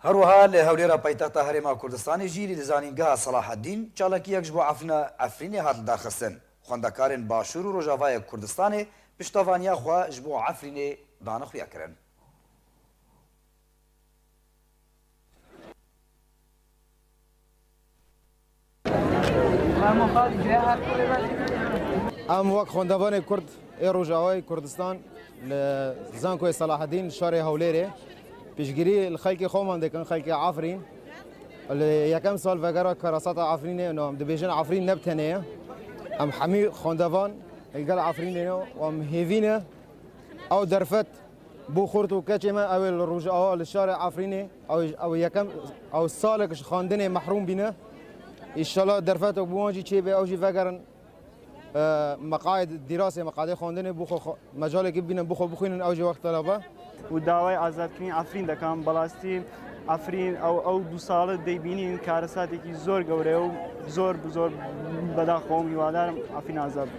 هەروەها لە هەولێرە پایتەختە هەرێما کوردستانی ژیری لە زانینگەها سەلاحەدین چالاکیەک ji bo ئەفرینە ئەفرینê hat daxistin. Xwendekarên Başûr û Rojavayê Kurdistanê piştavaniya xwe ji bo Efrînê danixuya kirin. ام وەک خوێندەوانێک کورد ێ ڕۆژاوای کوردستان لە زانکۆی سەلاحەدین شارێ هەولێرێ پشتگیری لە خەڵکی خۆمان دەکەن خەڵکی ئافرین لە یەکەم ساڵ ڤەگەرە کەراسەتە ئافرینێ ئەم دەبێژن ئافرین نەبتەنەیە ئەم هەمی خوێندەوان لەگەڵ ئافرینێنەوە ئەم هێڤینە ئەو دەرفەت بۆ خورد و کەچێمە ئەوێ لە ڕۆژاوا لە شارێ ئافرینێ ئەو یەکەم ئەو ساڵێکش خواندنێ مەحروم بینە ئیشەڵا دەرفەتێک بوانجی چێبێ ئەوژی ڤەگەرن مقاعد دراسة مقاعد خواندن بخو مجالێکی ببینن بخو بخوێنن ئەوجی وەخت تەلەبە و داوای ئازادکردنی ئەفرین دەکەم بەڵاستی ئەفرین ئەو دو ساڵە دەیبینین کارەساتێکی زۆر گەورەیە و زۆر بەداخەوم هیوادارم ئەفرین ئازاد